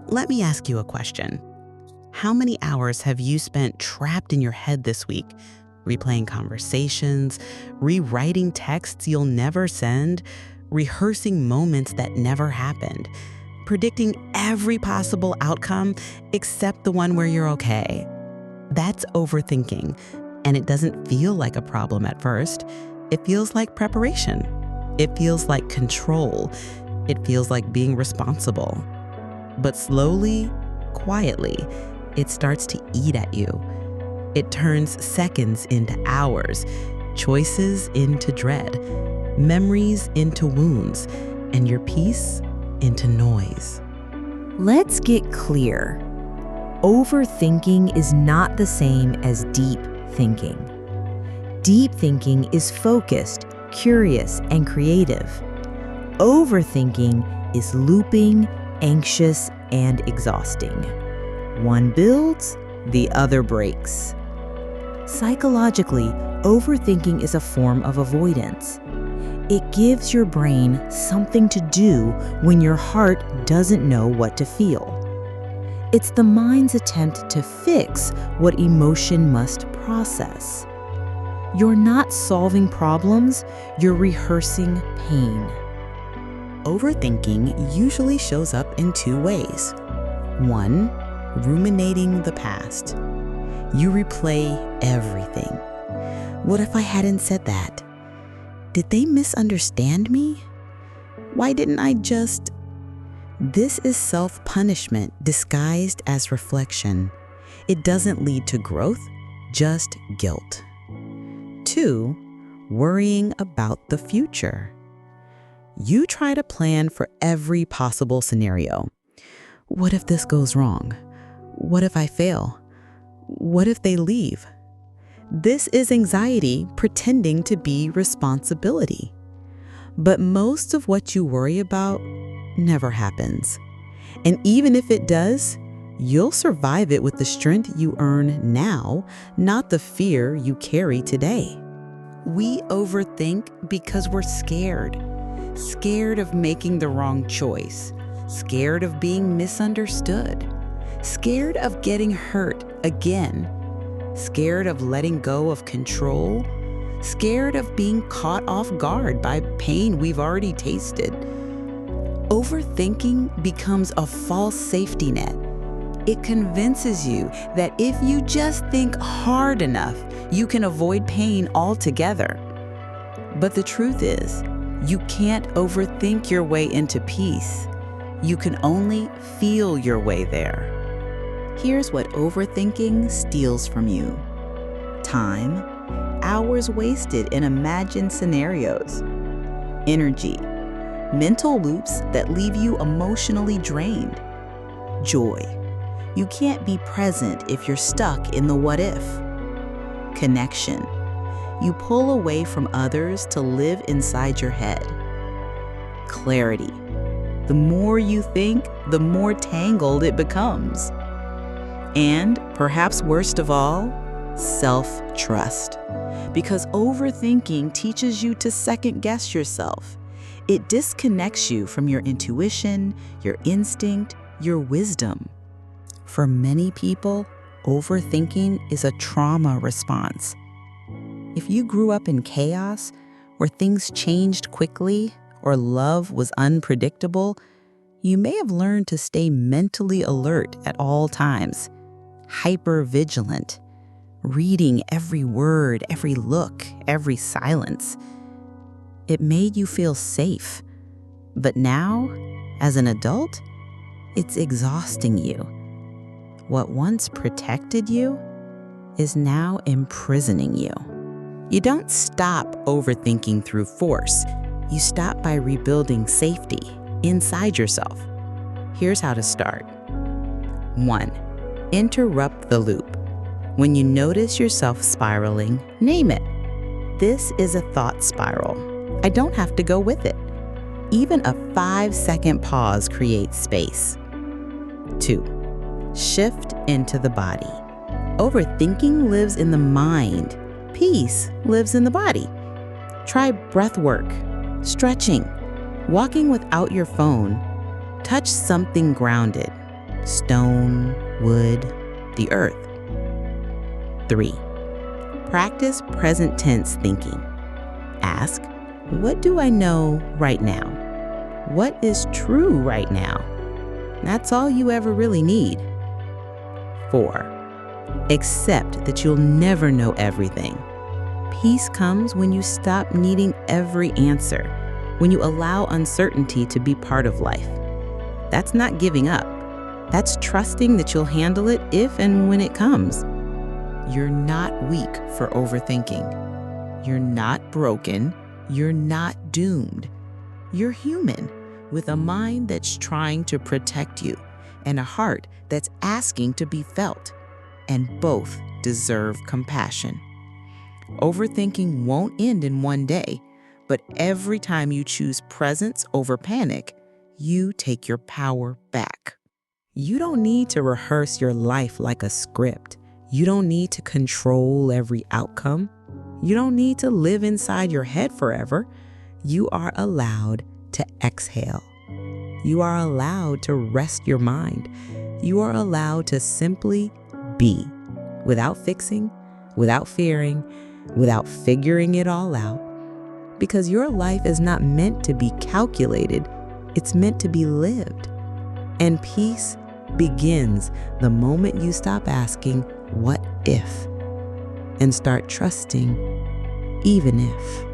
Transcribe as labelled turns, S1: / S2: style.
S1: Let me ask you a question. How many hours have you spent trapped in your head this week, replaying conversations, rewriting texts you'll never send, rehearsing moments that never happened, predicting every possible outcome except the one where you're okay? That's overthinking, and it doesn't feel like a problem at first. It feels like preparation. It feels like control. It feels like being responsible. But slowly, quietly, it starts to eat at you. It turns seconds into hours, choices into dread, memories into wounds, and your peace into noise.
S2: Let's get clear. Overthinking is not the same as deep thinking. Deep thinking is focused, curious, and creative. Overthinking is looping, anxious, and exhausting. One builds, the other breaks. Psychologically, overthinking is a form of avoidance. It gives your brain something to do when your heart doesn't know what to feel. It's the mind's attempt to fix what emotion must process. You're not solving problems, you're rehearsing pain.
S1: Overthinking usually shows up in two ways. One, ruminating the past. You replay everything. What if I hadn't said that? Did they misunderstand me? Why didn't I just... This is self-punishment disguised as reflection. It doesn't lead to growth, just guilt. Two, worrying about the future. You try to plan for every possible scenario. What if this goes wrong? What if I fail? What if they leave? This is anxiety pretending to be responsibility. But most of what you worry about never happens. And even if it does, you'll survive it with the strength you earn now, not the fear you carry today. We overthink because we're scared. Scared of making the wrong choice. Scared of being misunderstood. Scared of getting hurt again. Scared of letting go of control. Scared of being caught off guard by pain we've already tasted. Overthinking becomes a false safety net. It convinces you that if you just think hard enough, you can avoid pain altogether. But the truth is, you can't overthink your way into peace. You can only feel your way there. Here's what overthinking steals from you. Time, hours wasted in imagined scenarios. Energy, mental loops that leave you emotionally drained. Joy, you can't be present if you're stuck in the what if. Connection, you pull away from others to live inside your head. Clarity, the more you think, the more tangled it becomes. And perhaps worst of all, self-trust. Because overthinking teaches you to second-guess yourself. It disconnects you from your intuition, your instinct, your wisdom. For many people, overthinking is a trauma response. If you grew up in chaos, where things changed quickly, or love was unpredictable, you may have learned to stay mentally alert at all times, hyper-vigilant, reading every word, every look, every silence. It made you feel safe. But now, as an adult, it's exhausting you. What once protected you is now imprisoning you. You don't stop overthinking through force. You stop by rebuilding safety inside yourself. Here's how to start. 1. Interrupt the loop. When you notice yourself spiraling, name it. This is a thought spiral. I don't have to go with it. Even a 5-second pause creates space. 2. Shift into the body. Overthinking lives in the mind. Peace lives in the body. Try breath work, stretching, walking without your phone. Touch something grounded.
S2: stone, wood, the earth. 3. Practice present tense thinking. Ask, what do I know right now? What is true right now? That's all you ever really need. 4. Accept that you'll never know everything. Peace comes when you stop needing every answer, when you allow uncertainty to be part of life. That's not giving up. That's trusting that you'll handle it if and when it comes. You're not weak for overthinking. You're not broken. You're not doomed. You're human, with a mind that's trying to protect you and a heart that's asking to be felt. And both deserve compassion. Overthinking won't end in one day, but every time you choose presence over panic, you take your power back. You don't need to rehearse your life like a script. You don't need to control every outcome. You don't need to live inside your head forever. You are allowed to exhale. You are allowed to rest your mind. You are allowed to simply be, without fixing, without fearing, without figuring it all out. Because your life is not meant to be calculated. It's meant to be lived. And peace begins the moment you stop asking, what if? And start trusting, even if.